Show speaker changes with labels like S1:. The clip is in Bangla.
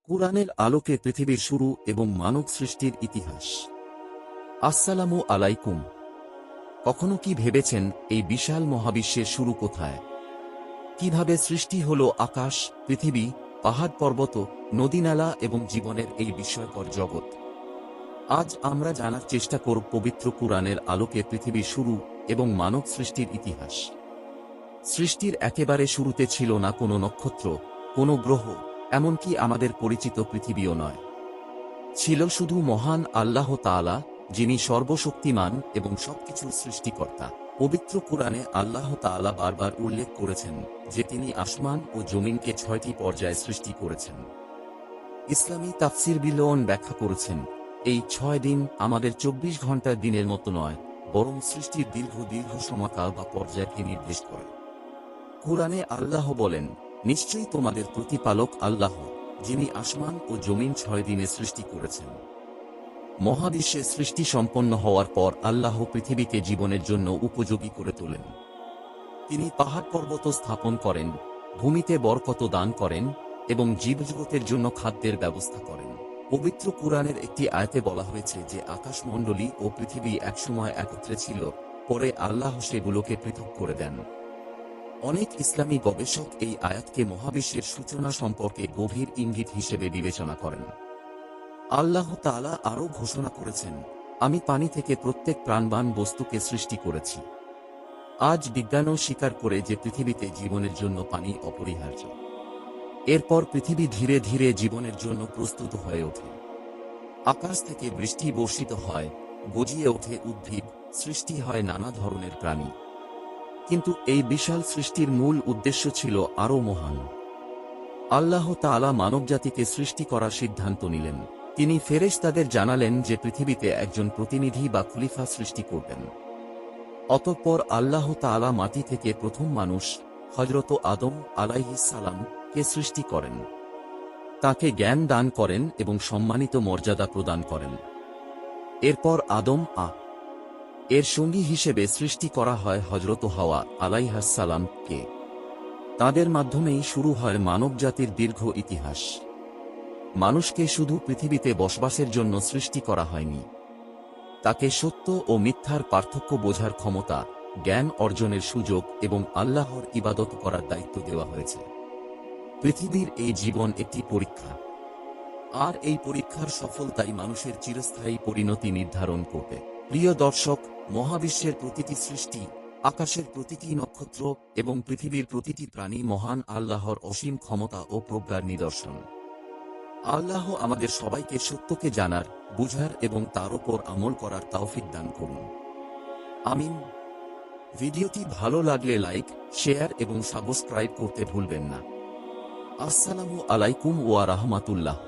S1: কুরআনের আলোকে পৃথিবীর শুরু এবং মানব সৃষ্টির ইতিহাস। আসসালামু আলাইকুম। কখনো কি ভেবেছেন এই বিশাল মহাবিশ্বের শুরু কোথায়? কিভাবে সৃষ্টি হলো আকাশ, পৃথিবী, পাহাড় পর্বত, নদীনালা এবং জীবনের এই বিস্ময়কর জগৎ? আজ আমরা জানার চেষ্টা করব পবিত্র কুরআনের আলোকে পৃথিবীর শুরু এবং মানব সৃষ্টির ইতিহাস। সৃষ্টির একেবারে শুরুতে ছিল না কোনো নক্ষত্র, কোনো গ্রহ, এমনকি আমাদের পরিচিত পৃথিবীও নয়। ছিল শুধু মহান আল্লাহ তাআলা, যিনি সর্বশক্তিমান এবং সবকিছুর সৃষ্টিকর্তা। পবিত্র কুরআনে আল্লাহ তাআলা বারবার উল্লেখ করেছেন যে তিনি আসমান ও জমিনকে ৬টি পর্যায়ে সৃষ্টি করেছেন। ইসলামী তাফসির বিলওয়ান ব্যাখ্যা করেছেন, এই ৬ দিন আমাদের ২৪ ঘন্টার দিনের মতো নয়, বরং সৃষ্টির দীর্ঘ দীর্ঘ সময়কাল বা পর্যায়কে নির্দেশ করে। কুরআনে আল্লাহ বলেন, নিশ্চয়ই তোমাদের প্রতিপালক আল্লাহ, যিনি আসমান ও জমিন ৬ দিনে সৃষ্টি করেছেন। মহাবিশ্বের সৃষ্টি সম্পন্ন হওয়ার পর আল্লাহ পৃথিবীকে জীবনের জন্য উপযোগী করে তোলেন। তিনি পাহাড় পর্বত স্থাপন করেন, ভূমিতে বরকত দান করেন এবং জীবজগতের জন্য খাদ্যের ব্যবস্থা করেন। পবিত্র কুরআনের একটি আয়াতে বলা হয়েছে যে আকাশমণ্ডলী ও পৃথিবী একসময় একত্রে ছিল, পরে আল্লাহ সেগুলোকে পৃথক করে দেন। অনেক ইসলামী গবেষক এই আয়াতকে মহাবিশ্বের সূচনা সম্পর্কে গভীর ইঙ্গিত হিসেবে বিবেচনা করেন। আল্লাহ তাআলা আরও ঘোষণা করেছেন, আমি পানি থেকে প্রত্যেক প্রাণবান বস্তুকে সৃষ্টি করেছি। আজ বিজ্ঞানও স্বীকার করে যে পৃথিবীতে জীবনের জন্য পানি অপরিহার্য। এরপর পৃথিবী ধীরে ধীরে জীবনের জন্য প্রস্তুত হয়ে ওঠে। আকাশ থেকে বৃষ্টি বর্ষিত হয়, গজিয়ে ওঠে উদ্ভিদ, সৃষ্টি হয় নানা ধরনের প্রাণী। কিন্তু এই বিশাল সৃষ্টির মূল উদ্দেশ্য ছিল আরও মহান। আল্লাহ তাআলা মানবজাতিকে সৃষ্টি করার সিদ্ধান্ত নিলেন। তিনি ফেরেশতাদের জানালেন যে পৃথিবীতে একজন প্রতিনিধি বা খলিফা সৃষ্টি করবেন। অতঃপর আল্লাহ তাআলা মাটি থেকে প্রথম মানুষ হযরত আদম আলাইহিস সালাম কে সৃষ্টি করেন। তাকে জ্ঞান দান করেন এবং সম্মানিত মর্যাদা প্রদান করেন। এরপর আদম এর সঙ্গী হিসেবে সৃষ্টি করা হয় হযরত হাওয়া আলাইহাস সালামকে। তাদের মাধ্যমেই শুরু হয় মানবজাতির দীর্ঘ ইতিহাস। মানুষকে শুধু পৃথিবীতে বসবাসের জন্য সৃষ্টি করা হয়নি, তাকে সত্য ও মিথ্যার পার্থক্য বোঝার ক্ষমতা, জ্ঞান অর্জনের সুযোগ এবং আল্লাহর ইবাদত করার দায়িত্ব দেওয়া হয়েছে। পৃথিবীর এই জীবন একটি পরীক্ষা, আর এই পরীক্ষার সফলতাই মানুষের চিরস্থায়ী পরিণতি নির্ধারণ করবে। প্রিয় দর্শক, মহাবিশ্বের প্রতিটি সৃষ্টি, আকাশের প্রতিটি নক্ষত্র এবং পৃথিবীর প্রতিটি প্রাণী মহান আল্লাহর অসীম ক্ষমতা ও প্রজ্ঞার নিদর্শন। আল্লাহ আমাদের সবাইকে সত্যকে জানার, বুঝার এবং তার উপর আমল করার তৌফিক দান করুন। আমিন। ভিডিওটি ভালো লাগলে লাইক, শেয়ার এবং সাবস্ক্রাইব করতে ভুলবেন না। আসসালামু আলাইকুম ওয়া রাহমাতুল্লাহ।